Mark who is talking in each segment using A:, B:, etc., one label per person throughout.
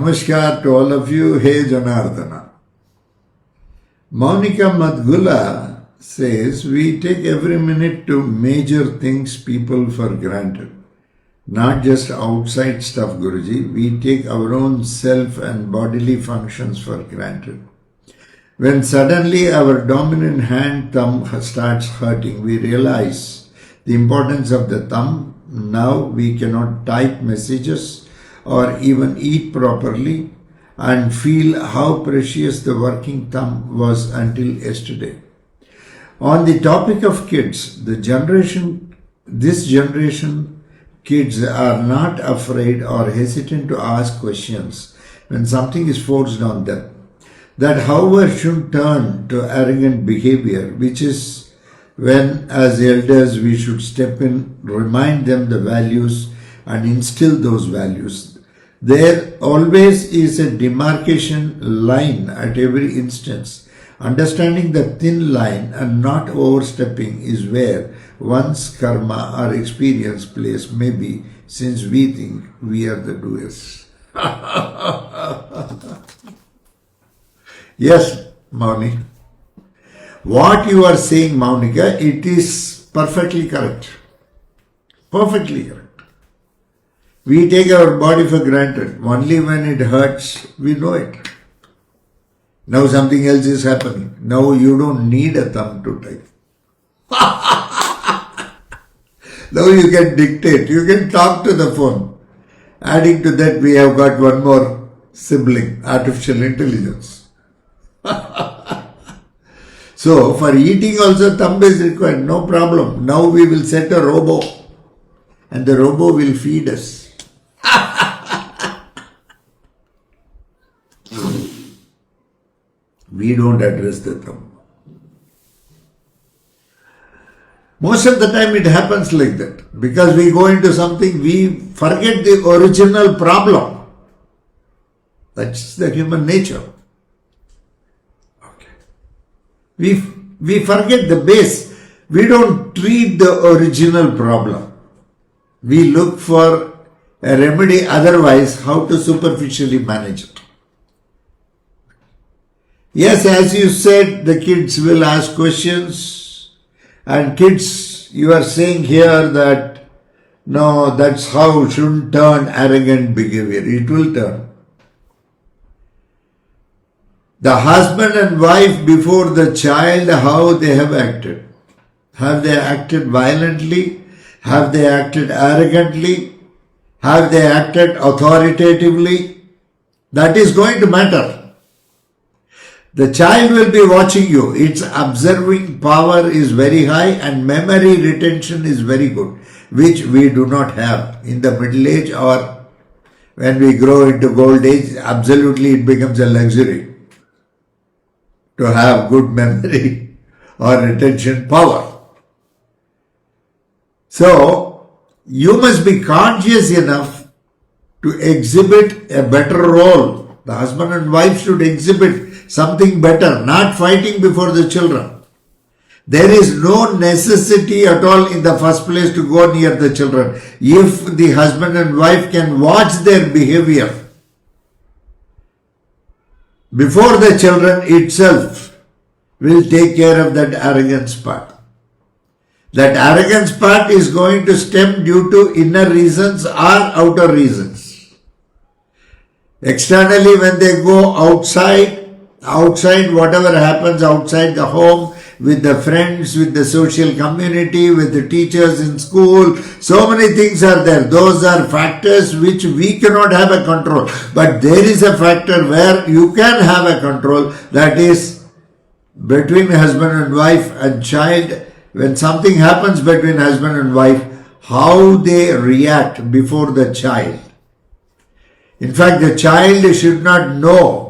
A: Namaskar to all of you. Hey Janardana. Monica Madgula says, we take every minute to major things people for granted. Not just outside stuff, Guruji. We take our own self and bodily functions for granted. When suddenly our dominant hand thumb starts hurting, we realize the importance of the thumb. Now we cannot type messages or even eat properly and feel how precious the working thumb was until yesterday. On the topic of kids, this generation kids are not afraid or hesitant to ask questions when something is forced on them. That, however, should turn to arrogant behavior, which is when, as elders, we should step in, remind them the values and instill those values. There always is a demarcation line at every instance. Understanding the thin line and not overstepping is where one's karma or experience plays, maybe, since we think we are the doers. Yes, Mauni. What you are saying, Maunika, it is perfectly correct. Perfectly correct. We take our body for granted. Only when it hurts, we know it. Now something else is happening. Now you don't need a thumb to type. Now you can dictate. You can talk to the phone. Adding to that, we have got one more sibling, artificial intelligence. So, for eating also thumb is required, no problem. Now we will set a robo and the robo will feed us. We don't address the thumb. Most of the time it happens like that. Because we go into something, we forget the original problem. That's the human nature. We forget the base. We don't treat the original problem. We look for a remedy, otherwise how to superficially manage it. Yes, as you said, the kids will ask questions, and kids, you are saying here that no, that's how shouldn't turn arrogant behavior. It will turn. The husband and wife before the child, how they have acted. Have they acted violently? Have they acted arrogantly? Have they acted authoritatively? That is going to matter. The child will be watching you. Its observing power is very high and memory retention is very good, which we do not have in the middle age or when we grow into old age. Absolutely, it becomes a luxury to have good memory or retention power. So, you must be conscious enough to exhibit a better role. The husband and wife should exhibit something better, not fighting before the children. There is no necessity at all in the first place to go near the children. If the husband and wife can watch their behavior before the children, itself will take care of that arrogance part. That arrogance part is going to stem due to inner reasons or outer reasons. Externally, when they go outside whatever happens outside the home, with the friends, with the social community, with the teachers in school, so many things are there. Those are factors which we cannot have a control. But there is a factor where you can have a control, that is between husband and wife and child. When something happens between husband and wife, how they react before the child. In fact, the child should not know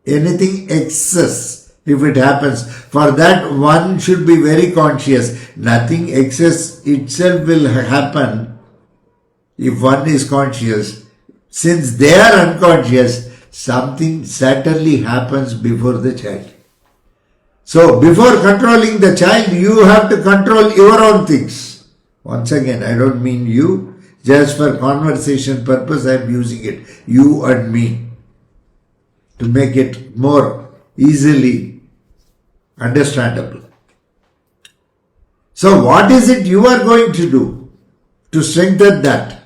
A: anything excess if it happens. For that, one should be very conscious. Nothing excess itself will happen if one is conscious. Since they are unconscious, something certainly happens before the child. So, before controlling the child, you have to control your own things. Once again, I don't mean you. Just for conversation purpose, I am using it. You and me. to make it more easily understandable. So what is it you are going to do to strengthen that?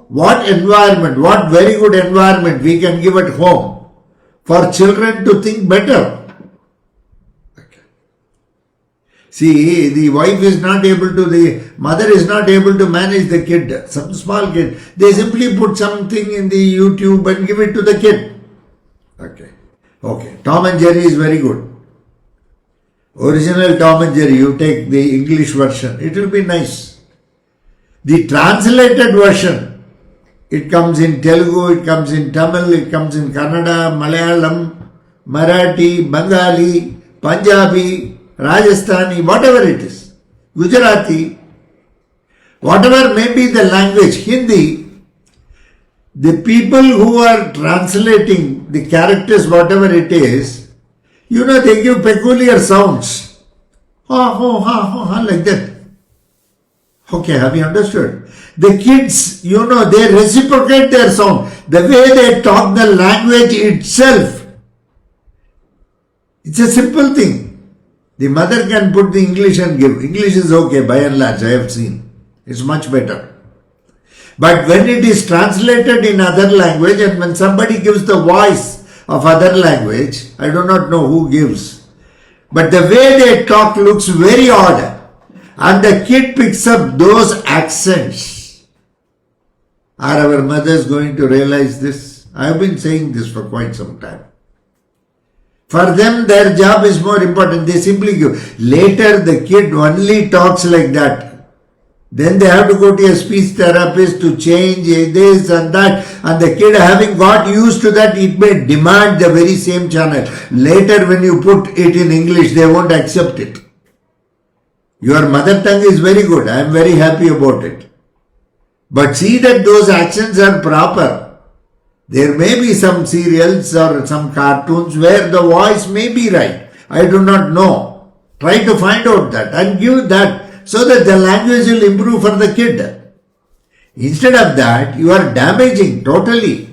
A: What environment, what very good environment we can give at home for children to think better. See, the wife is not able to, the mother is not able to manage the kid, some small kid. They simply put something in the YouTube and give it to the kid. Okay. Tom and Jerry is very good. Original Tom and Jerry, you take the English version, it will be nice. The translated version, it comes in Telugu, it comes in Tamil, it comes in Kannada, Malayalam, Marathi, Bengali, Punjabi, Rajasthani, whatever it is, Gujarati, whatever may be the language, Hindi, the people who are translating the characters, whatever it is, they give peculiar sounds. Like that. Okay, have you understood? The kids, they reciprocate their sound. The way they talk the language itself, it's a simple thing. The mother can put the English and give. English is okay, by and large, I have seen. It's much better. But when it is translated in other language and when somebody gives the voice of other language, I do not know who gives. But the way they talk looks very odd. And the kid picks up those accents. Are our mothers going to realize this? I have been saying this for quite some time. For them, their job is more important. They simply give. Later, the kid only talks like that. Then they have to go to a speech therapist to change this and that. And the kid, having got used to that, it may demand the very same channel. Later, when you put it in English, they won't accept it. Your mother tongue is very good. I am very happy about it. But see that those accents are proper. There may be some serials or some cartoons where the voice may be right. I do not know. Try to find out that and give that so that the language will improve for the kid. Instead of that, you are damaging totally.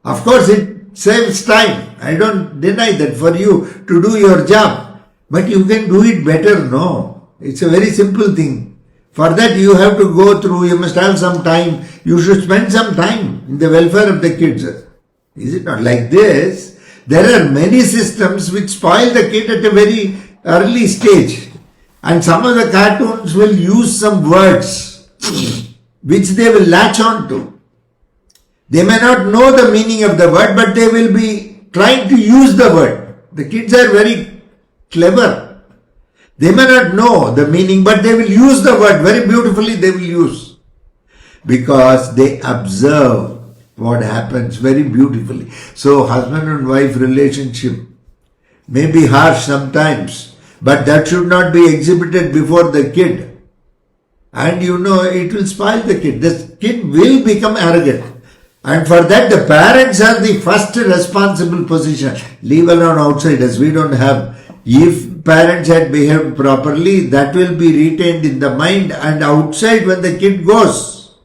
A: Of course, it saves time. I don't deny that for you to do your job. But you can do it better. No. It's a very simple thing. For that you have to go through, you must have some time. You should spend some time in the welfare of the kids. Is it not? Like this, there are many systems which spoil the kid at a very early stage. And some of the cartoons will use some words which they will latch on to. They may not know the meaning of the word, but they will be trying to use the word. The kids are very clever. They may not know the meaning, but they will use the word very beautifully. They will use because they observe what happens very beautifully. So husband and wife relationship may be harsh sometimes, but that should not be exhibited before the kid. And it will spoil the kid. The kid will become arrogant. And for that, the parents are the first responsible position. Leave alone outsiders. We don't have. If parents had behaved properly, that will be retained in the mind, and outside when the kid goes,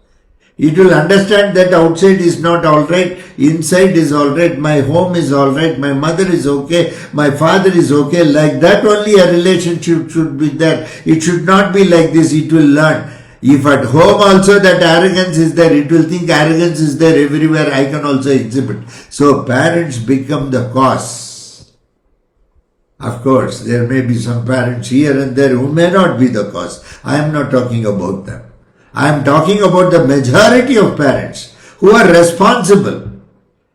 A: it will understand that outside is not alright, inside is alright, my home is alright, my mother is okay, my father is okay. Like that only a relationship should be there. It should not be like this. It will learn. If at home also that arrogance is there, it will think arrogance is there everywhere, I can also exhibit. So parents become the cause. Of course, there may be some parents here and there who may not be the cause. I am not talking about them. I am talking about the majority of parents who are responsible.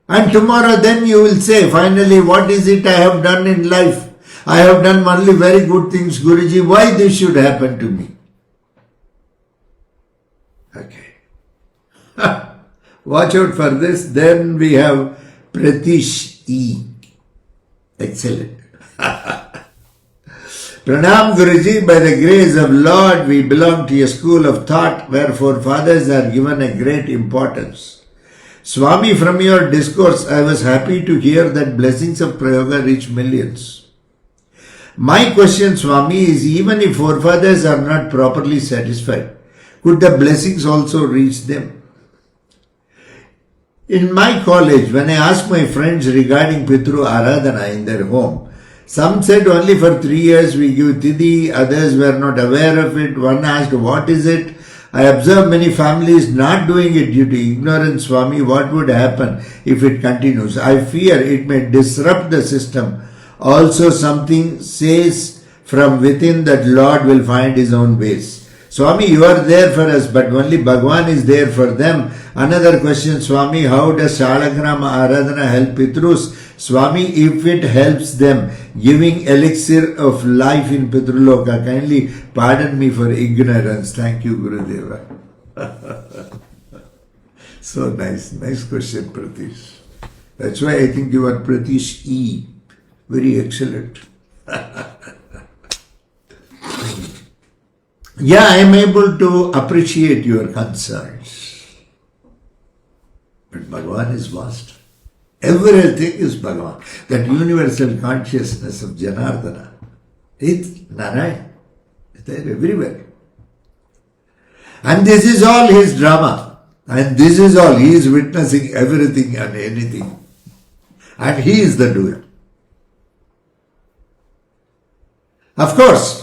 A: And tomorrow then you will say, finally, what is it I have done in life? I have done only very good things, Guruji. Why this should happen to me? Okay. Watch out for this. Then we have Pratish E. Excellent. Pranam Guruji, by the grace of Lord, we belong to a school of thought where forefathers are given a great importance. Swami, from your discourse, I was happy to hear that blessings of Prayoga reach millions. My question, Swami, is even if forefathers are not properly satisfied, could the blessings also reach them? In my college, when I asked my friends regarding Pitru Aradhana in their home, some said only for 3 years we give Tithi, others were not aware of it. One asked, what is it? I observed many families not doing it due to ignorance, Swami. What would happen if it continues? I fear it may disrupt the system. Also, something says from within that Lord will find his own ways. Swami, you are there for us, but only Bhagwan is there for them. Another question, Swami, how does Shalagrama Aradhana help Pitrus? Swami, if it helps them, giving elixir of life in Pitruloka, kindly pardon me for ignorance. Thank you, Gurudeva. So nice question, Pratish. That's why I think you are Pratish E. Very excellent. Yeah, I am able to appreciate your concerns. But Bhagavan is vast. Everything is Bhagavan. That universal consciousness of Janardana. It's Narayan. It's there everywhere. And this is all his drama. And this is all. He is witnessing everything and anything. And he is the doer. Of course,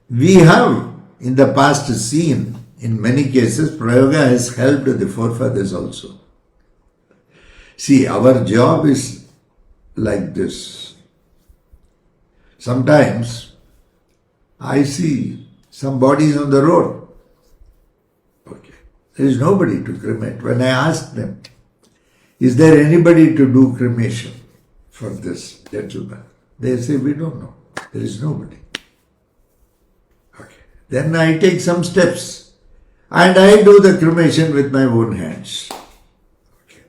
A: we have in the past seen, in many cases, Prayoga has helped the forefathers also. See, our job is like this. Sometimes I see some bodies on the road. Okay. There is nobody to cremate. When I ask them, is there anybody to do cremation for this gentleman? They say, we don't know. There is nobody. Okay. Then I take some steps and I do the cremation with my own hands. Okay.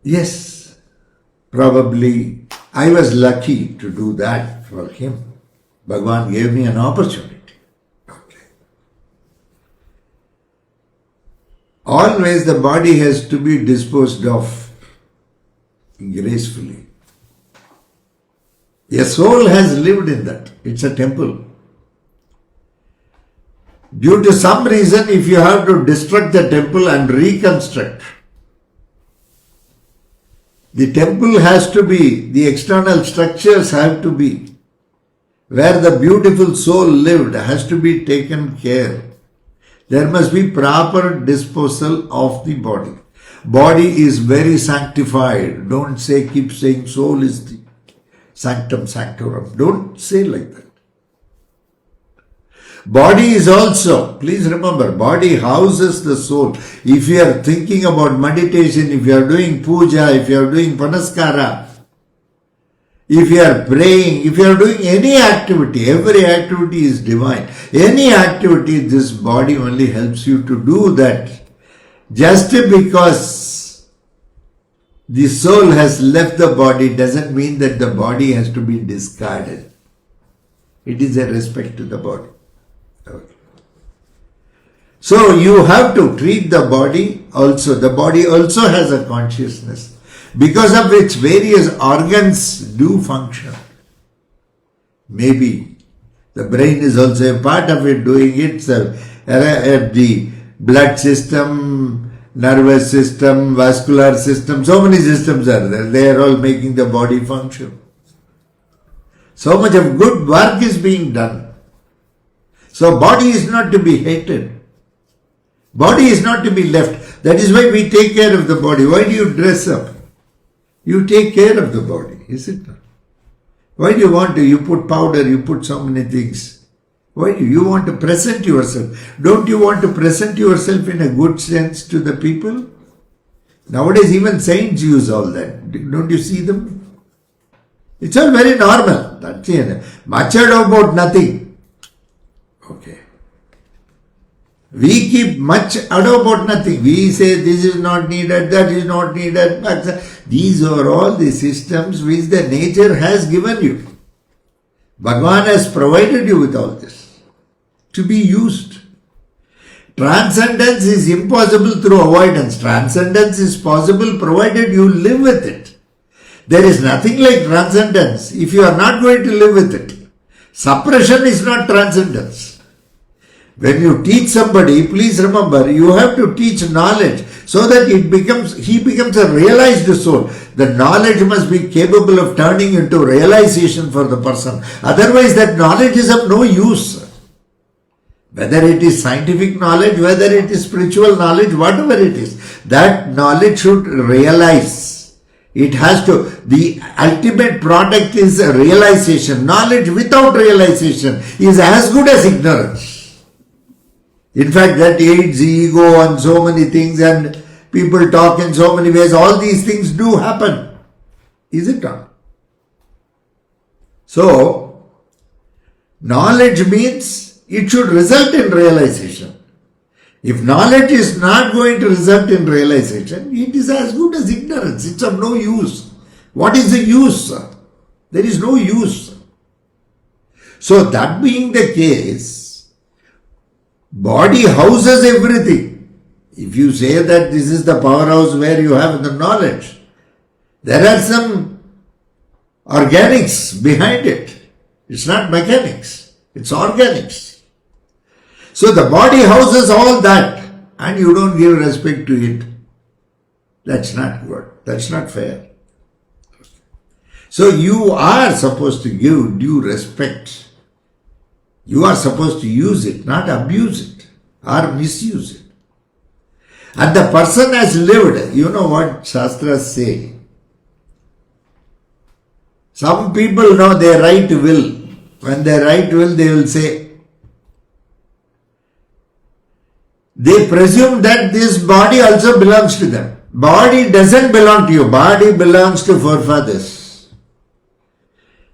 A: Yes, probably I was lucky to do that for him. Bhagavan gave me an opportunity. Okay. Always the body has to be disposed of gracefully. A soul has lived in that. It's a temple. Due to some reason, if you have to destruct the temple and reconstruct, the temple has to be, the external structures have to be, where the beautiful soul lived has to be taken care. There must be proper disposal of the body. Body is very sanctified. Don't say, keep saying soul is the sanctum sanctorum. Don't say like that. Body is also, please remember, body houses the soul. If you are thinking about meditation, if you are doing puja, if you are doing panaskara, if you are praying, if you are doing any activity, every activity is divine. Any activity, this body only helps you to do that. Just because the soul has left the body doesn't mean that the body has to be discarded. It is a respect to the body. Okay. So you have to treat the body also. The body also has a consciousness, because of which various organs do function. Maybe the brain is also a part of it doing it. So, the blood system, nervous system, vascular system, so many systems are there. They are all making the body function. So much of good work is being done. So body is not to be hated. Body is not to be left. That is why we take care of the body. Why do you dress up? You take care of the body, is it not? Why do you want to? You put powder, you put so many things. Why do you want to present yourself? Don't you want to present yourself in a good sense to the people? Nowadays even saints use all that. Don't you see them? It's all very normal. That's it. Much ado about nothing. Okay. We keep much ado about nothing. We say this is not needed, that is not needed. These are all the systems which the nature has given you. Bhagavan has provided you with all this to be used. Transcendence is impossible through avoidance. Transcendence is possible provided you live with it. There is nothing like transcendence if you are not going to live with it. Suppression is not transcendence. When you teach somebody, please remember, you have to teach knowledge so that he becomes a realized soul. The knowledge must be capable of turning into realization for the person. Otherwise, that knowledge is of no use. Whether it is scientific knowledge, whether it is spiritual knowledge, whatever it is, that knowledge should realize. It has to, the ultimate product is a realization. Knowledge without realization is as good as ignorance. In fact, that aids ego and so many things, and people talk in so many ways. All these things do happen. Is it not? So, knowledge means it should result in realization. If knowledge is not going to result in realization, it is as good as ignorance. It's of no use. What is the use? There is no use. So, that being the case, body houses everything. If you say that this is the powerhouse where you have the knowledge, there are some organics behind it. It's not mechanics, it's organics. So the body houses all that and you don't give respect to it. That's not good. That's not fair. So you are supposed to give due respect. You are supposed to use it, not abuse it or misuse it. And the person has lived. You know what Shastras say? Some people know their right will. When they right will, they will say, they presume that this body also belongs to them. Body doesn't belong to you. Body belongs to forefathers.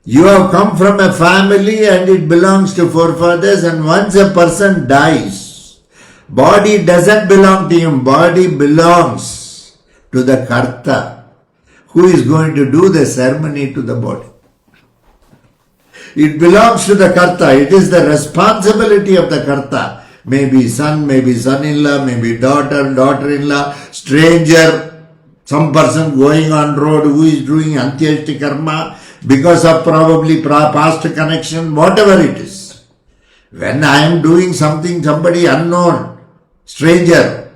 A: You have come from a family and it belongs to forefathers, and once a person dies, body doesn't belong to him. Body belongs to the Karta, who is going to do the ceremony to the body. It belongs to the Karta. It is the responsibility of the Karta. Maybe son, maybe son-in-law, maybe daughter, daughter-in-law, stranger, some person going on road who is doing Antyashti karma because of probably past connection, whatever it is. When I am doing something, somebody unknown, stranger,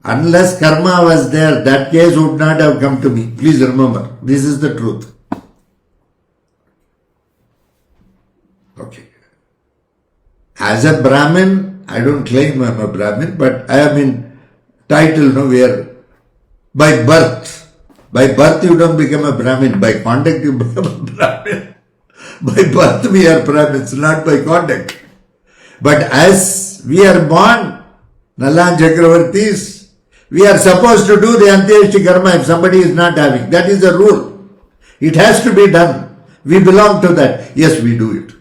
A: unless karma was there, that case would not have come to me. Please remember, this is the truth. Okay. As a Brahmin, I don't claim I am a Brahmin, but I am in title, where by birth. By birth you don't become a Brahmin. By conduct you become a Brahmin. By birth we are Brahmins, not by conduct. But as we are born, Nalan Chakravartis, we are supposed to do the Antyashti karma if somebody is not having. That is the rule. It has to be done. We belong to that. Yes, we do it.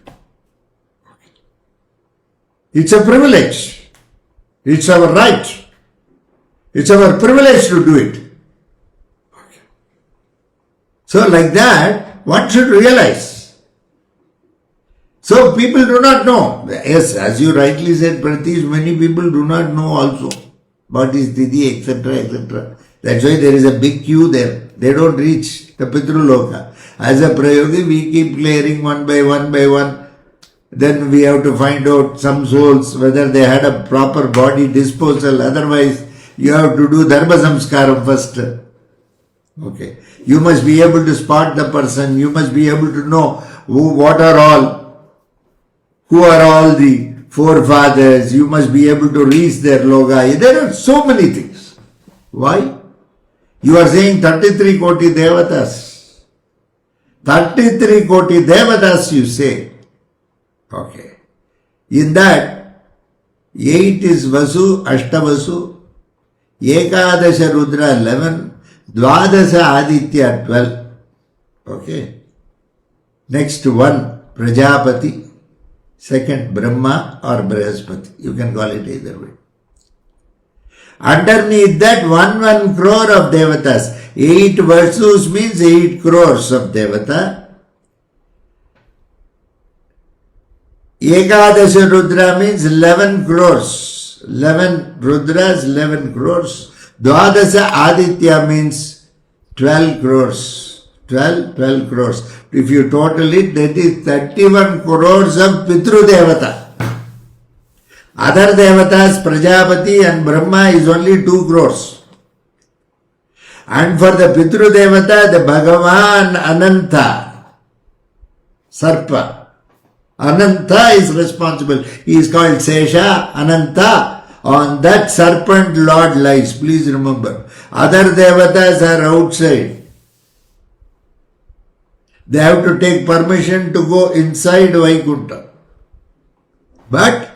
A: It's a privilege. It's our right. It's our privilege to do it. So like that, one should realize. So people do not know. Yes, as you rightly said, Pratish, many people do not know also. What is Didi, etc., etc. That's why there is a big queue there. They don't reach the Pitruloka. As a Prayogi, we keep clearing one by one by one. Then we have to find out some souls, whether they had a proper body disposal. Otherwise, you have to do Dharma Samskaram first. Okay. You must be able to spot the person. You must be able to know who are all the forefathers. You must be able to reach their loga. There are so many things. Why? You are saying 33 koti devatas. 33 koti devatas you say. Okay. In that, 8 is Vasu, Ashtavasu, Ekadasha Rudra 11, Dvadasa Aditya 12. Okay. Next one, Prajapati. Second, Brahma or Brihaspati. You can call it either way. Underneath that, 1 crore of devatas. 8 Vasus means 8 crores of devata. Ekadasha Rudra means 11 crores. 11 Rudras, 11 crores. Dvadasa Aditya means 12 crores. 12 crores. If you total it, that is 31 crores of Pitru Devata. Other devatas, Prajapati and Brahma is only 2 crores. And for the Pitru Devata, the Bhagavan Ananta, Sarpa. Ananta is responsible. He is called Sesha, Ananta. On that serpent Lord lies. Please remember. Other devatas are outside. They have to take permission to go inside Vaikuntha. But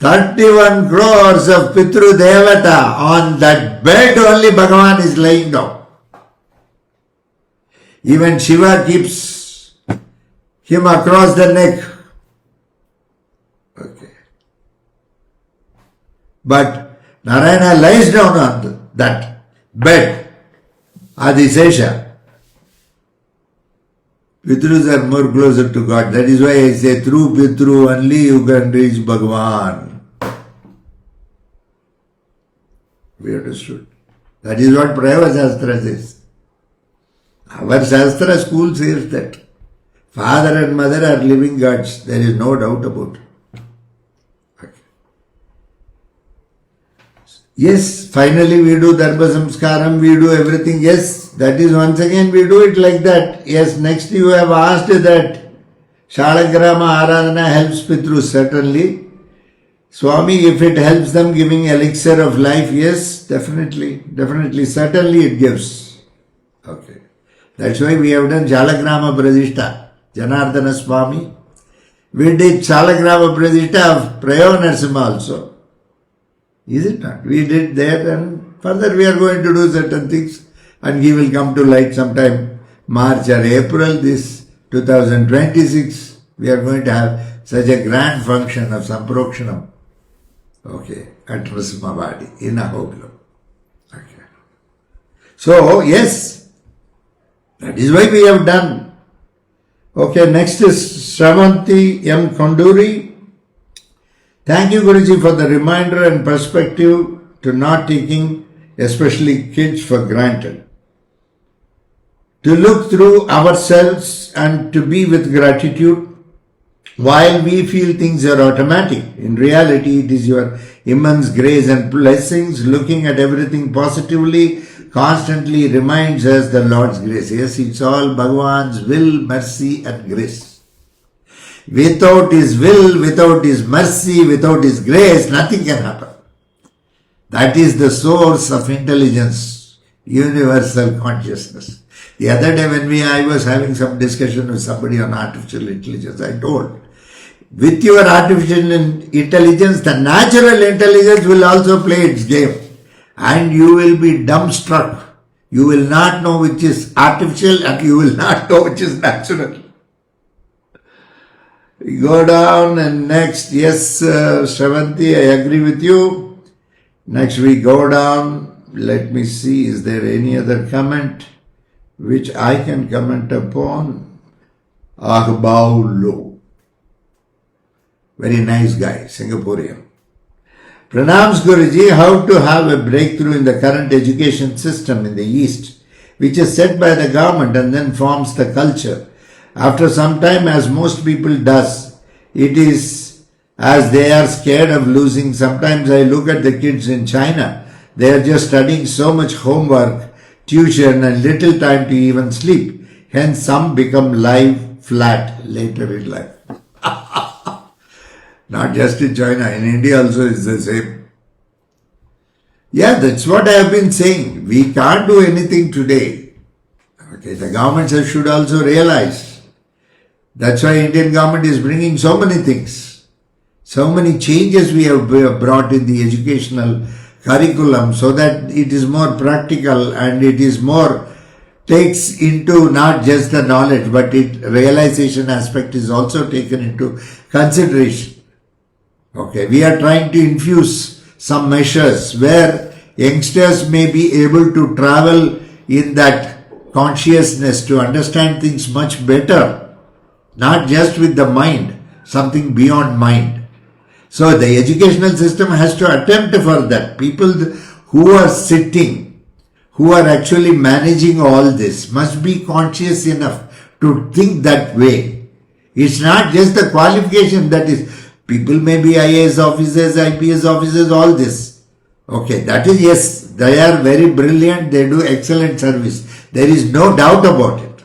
A: 31 crores of Pitru Devata, on that bed only Bhagavan is lying down. Even Shiva keeps him across the neck. Okay. But Narayana lies down on that bed, Adisesha. Pitrus are more closer to God. That is why I say through Pitru only you can reach Bhagavan. We understood. That is what Prayoga Shastra says. Our Shastra school says that father and mother are living gods. There is no doubt about it. Okay. Yes, finally we do Dharma Samskaram, we do everything. Yes, that is once again we do it like that. Yes, next you have asked that Shalagrama Aradhana helps Pitrus, certainly. Swami, if it helps them giving elixir of life, yes, definitely, certainly it gives. Okay. That's why we have done Jalagrama Pradishta, Janardana Swami. We did Shalagrama Pradishta of Prayoga Narasimha also. Is it not? We did that, and further we are going to do certain things, and he will come to light sometime March or April this 2026. We are going to have such a grand function of Samprokshanam. Okay, at Narasimhavadi in Ahobilam. Okay. So, yes, that is why we have done. Okay, next is Shravanti M. Konduri. Thank you, Guruji, for the reminder and perspective to not taking, especially kids, for granted. To look through ourselves and to be with gratitude. While we feel things are automatic, in reality it is your immense grace and blessings. Looking at everything positively constantly reminds us the Lord's grace. Yes, it's all Bhagavan's will, mercy and grace. Without His will, without His mercy, without His grace, nothing can happen. That is the source of intelligence, universal consciousness. The other day when I was having some discussion with somebody on artificial intelligence, I told, with your artificial intelligence, the natural intelligence will also play its game. And you will be dumbstruck. You will not know which is artificial and you will not know which is natural. We go down and next, yes, Shravanti, I agree with you. Next we go down. Let me see, is there any other comment which I can comment upon? Ahbaulo. Very nice guy, Singaporean. Pranams Guruji, how to have a breakthrough in the current education system in the East, which is set by the government and then forms the culture. After some time, as most people does, it is as they are scared of losing. Sometimes I look at the kids in China, they are just studying so much homework, tuition and little time to even sleep. Hence some become live flat later in life. Not just in China, in India also is the same. Yeah, that's what I have been saying. We can't do anything today. Okay, the government should also realize. That's why Indian government is bringing so many things. So many changes we have brought in the educational curriculum so that it is more practical and it is more, takes into not just the knowledge but realization aspect is also taken into consideration. Okay, we are trying to infuse some measures where youngsters may be able to travel in that consciousness to understand things much better, not just with the mind, something beyond mind. So the educational system has to attempt for that. People who are sitting, who are actually managing all this must be conscious enough to think that way. It's not just the qualification that is People may be IAS officers, IPS officers, all this. Okay, that is, yes, they are very brilliant, they do excellent service. There is no doubt about it.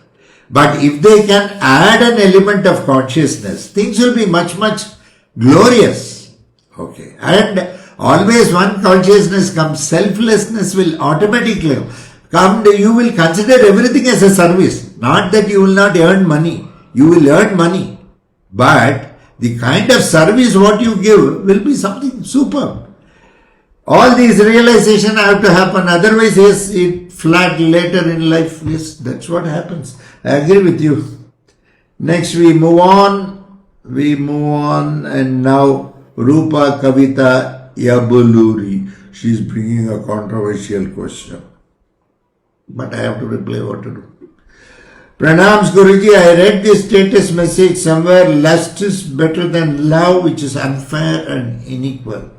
A: But if they can add an element of consciousness, things will be much, much glorious. Okay, and always one consciousness comes, selflessness will automatically come. You will consider everything as a service. Not that you will not earn money. You will earn money. But the kind of service what you give will be something superb. All these realizations have to happen. Otherwise, yes, it flat later in life. Yes, that's what happens. I agree with you. Next we move on. And now Rupa Kavita Yabuluri. She is bringing a controversial question. But I have to reply what to do. Pranams Guruji, I read this status message somewhere. Lust is better than love, which is unfair and unequal.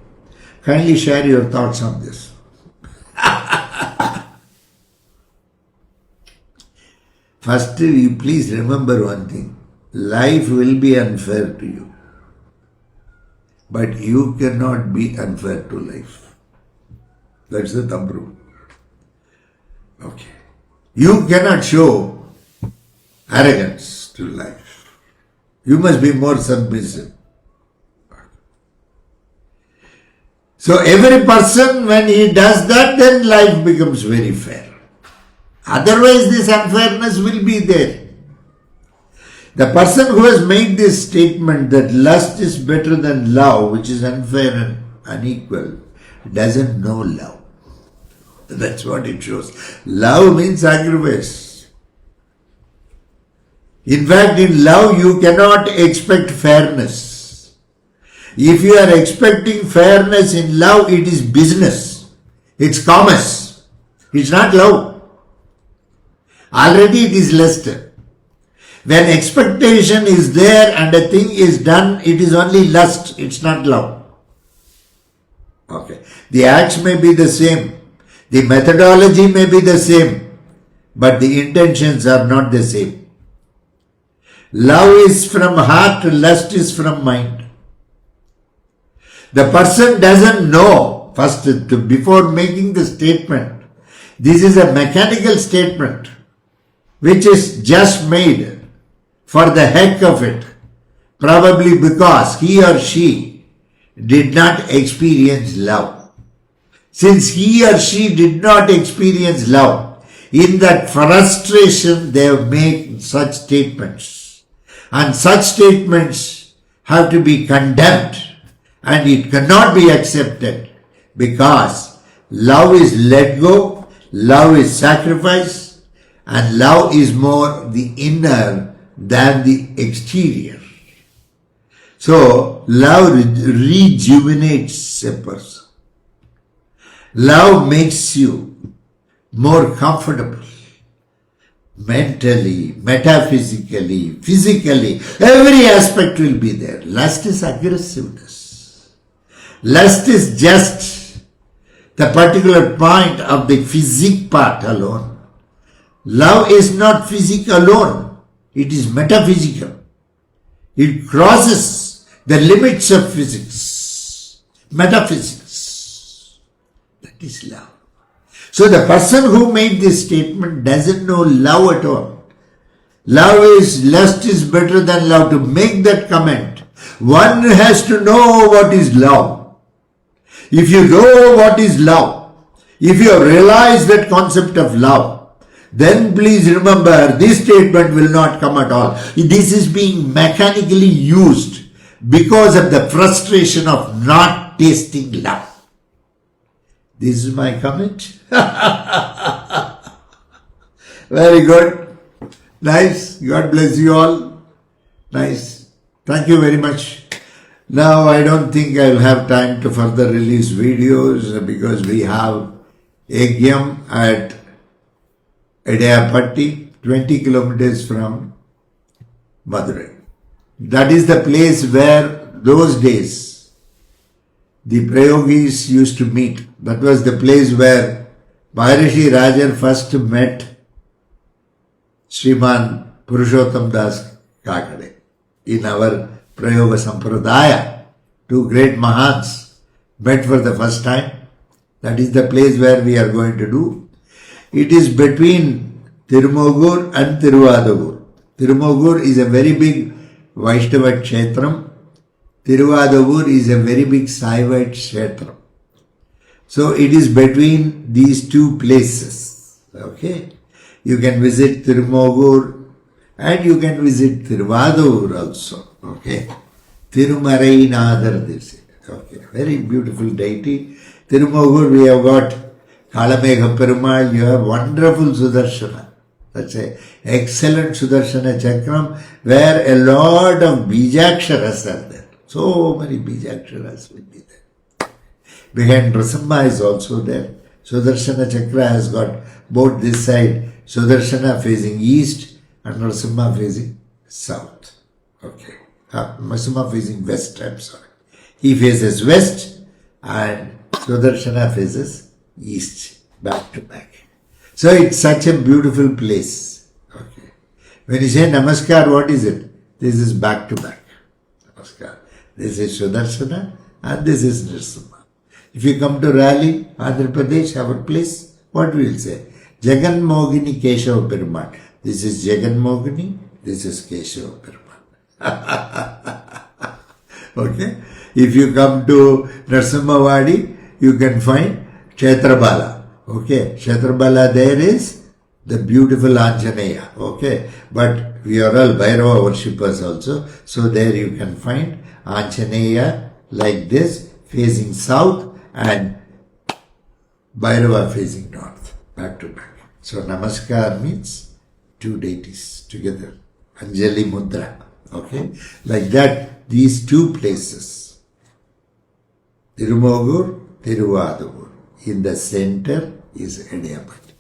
A: Kindly share your thoughts on this. First, you please remember one thing. Life will be unfair to you. But you cannot be unfair to life. That's the thumb rule. Okay. You cannot show arrogance to life. You must be more submissive. So every person, when he does that, then life becomes very fair. Otherwise, this unfairness will be there. The person who has made this statement that lust is better than love, which is unfair and unequal, doesn't know love. That's what it shows. Love means sacrifice. In fact, in love, you cannot expect fairness. If you are expecting fairness in love, it is business. It's commerce. It's not love. Already it is lust. When expectation is there and a thing is done, it is only lust. It's not love. Okay. The acts may be the same. The methodology may be the same. But the intentions are not the same. Love is from heart, lust is from mind. The person doesn't know, first, before making the statement, this is a mechanical statement which is just made for the heck of it, probably because he or she did not experience love. Since he or she did not experience love, in that frustration they have made such statements. And such statements have to be condemned. And it cannot be accepted because love is let go, love is sacrifice, and love is more the inner than the exterior. So, love rejuvenates a person. Love makes you more comfortable. Mentally, metaphysically, physically, every aspect will be there. Lust is aggressiveness. Lust is just the particular point of the physique part alone. Love is not physique alone. It is metaphysical. It crosses the limits of physics. Metaphysics. That is love. So the person who made this statement doesn't know love at all. Lust is better than love. To make that comment, one has to know what is love. If you know what is love, if you realize that concept of love, then please remember this statement will not come at all. This is being mechanically used because of the frustration of not tasting love. This is my comment. Very good. Nice. God bless you all. Nice. Thank you very much. Now I don't think I will have time to further release videos because we have Yajnam at Edayapatti, 20 kilometers from Madurai. That is the place where those days the Prayogis used to meet. That was the place where Maharishi Rajan first met Sriman Purushottam Das Kakade in our Prayoga Sampradaya. two great Mahans met for the first time. That is the place where we are going to do. It is between Tirumogur and Tiruvadugur. Tirumogur is a very big Vaishnava Kshetram. Tiruvadugur is a very big Saivite Kshetram. So it is between these two places. Okay. You can visit Tirumogur and you can visit Tiruvadugur also. Okay. Tirumarai Nadar, they say. Okay. Very beautiful deity. Tirumogur, we have got Kalamegha Perumal, you have wonderful Sudarshana. That's a excellent Sudarshana Chakram where a lot of Bijaksharas are there. So many Bijaksharas will be there. Behind Nrsimha is also there. Sudarshana Chakra has got both this side, Sudarshana facing east and Nrsimha facing south. Okay. Nrsimha facing west, I'm sorry. He faces west and Sudarshana faces east, back to back. So it's such a beautiful place. Okay. When you say Namaskar, what is it? This is back to back. Namaskar. This is Sudarshana and this is Nrsimha. If you come to Raleigh, Andhra Pradesh, our place, what we will say? Jagan Mogini Keshava Perumal. This is Jagan Mogini, this is Keshava Perumal. Okay? If you come to Nrsimhavadi, you can find Kshetrabala. Okay? Kshetrabala there is the beautiful Anjaneya. Okay? But we are all Bhairava worshippers also. So there you can find Anjaneya like this, facing south, and Bhairava facing north, back to back. So Namaskar means two deities together. Anjali Mudra. Okay? Like that, these two places. Tirumogur, Tiruvadugur. In the center is Ediyapat.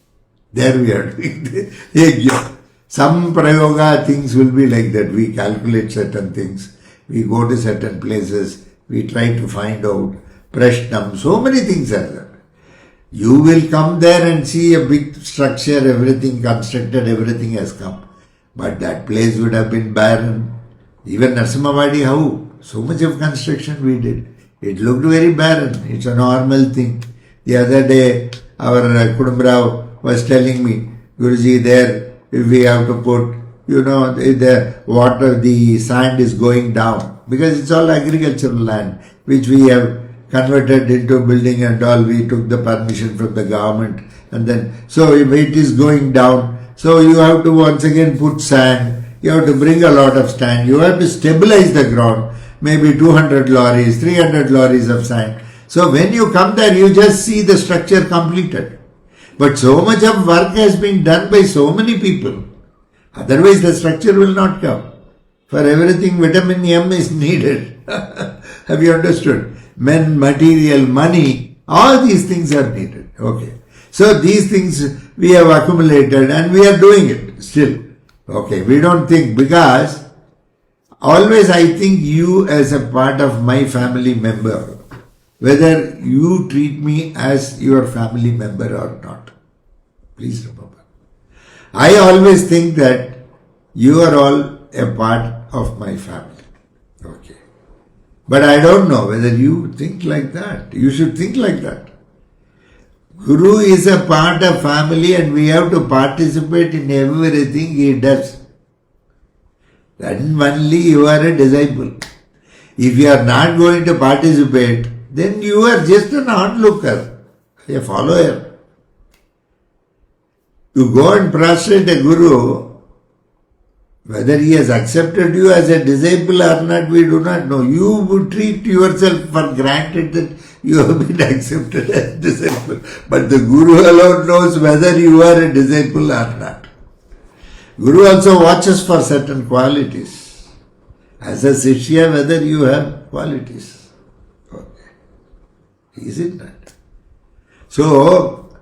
A: There we are doing the yajna. Some prayoga things will be like that. We calculate certain things. We go to certain places. We try to find out Prashnam, so many things are there. You will come there and see a big structure, everything constructed, everything has come. But that place would have been barren. Even Nrsimhavadi, how? So much of construction we did. It looked very barren. It's a normal thing. The other day, our Kudumrao was telling me, Guruji, there we have to put, the water, the sand is going down. Because it's all agricultural land, which we have converted into building and all. We took the permission from the government and then, so if it is going down, so you have to once again put sand, you have to bring a lot of sand, you have to stabilize the ground, maybe 200 lorries, 300 lorries of sand. So when you come there, you just see the structure completed. But so much of work has been done by so many people. Otherwise the structure will not come. For everything, vitamin M is needed. Have you understood? Men, material, money, all these things are needed. Okay. So these things we have accumulated and we are doing it still. Okay. We don't think, because always I think you as a part of my family member, whether you treat me as your family member or not. Please remember. I always think that you are all a part of my family. Okay. But I don't know whether you think like that. You should think like that. Guru is a part of family and we have to participate in everything he does. Then only you are a disciple. If you are not going to participate, then you are just an onlooker, a follower. You go and prostrate a Guru, whether he has accepted you as a disciple or not, we do not know. You would treat yourself for granted that you have been accepted as disciple. But the Guru alone knows whether you are a disciple or not. Guru also watches for certain qualities. As a Shishya, whether you have qualities. Okay. Is it not? So,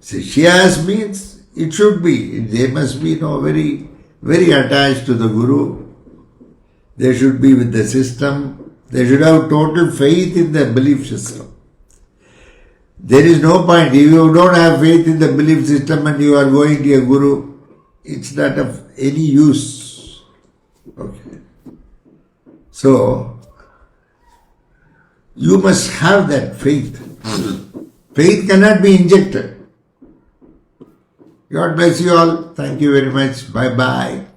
A: Shishyas means it should be. They must be very, very attached to the Guru. They should be with the system. They should have total faith in the belief system. There is no point. If you don't have faith in the belief system and you are going to a Guru, it's not of any use. Okay. So, You must have that faith. Faith cannot be injected. God bless you all. Thank you very much. Bye bye.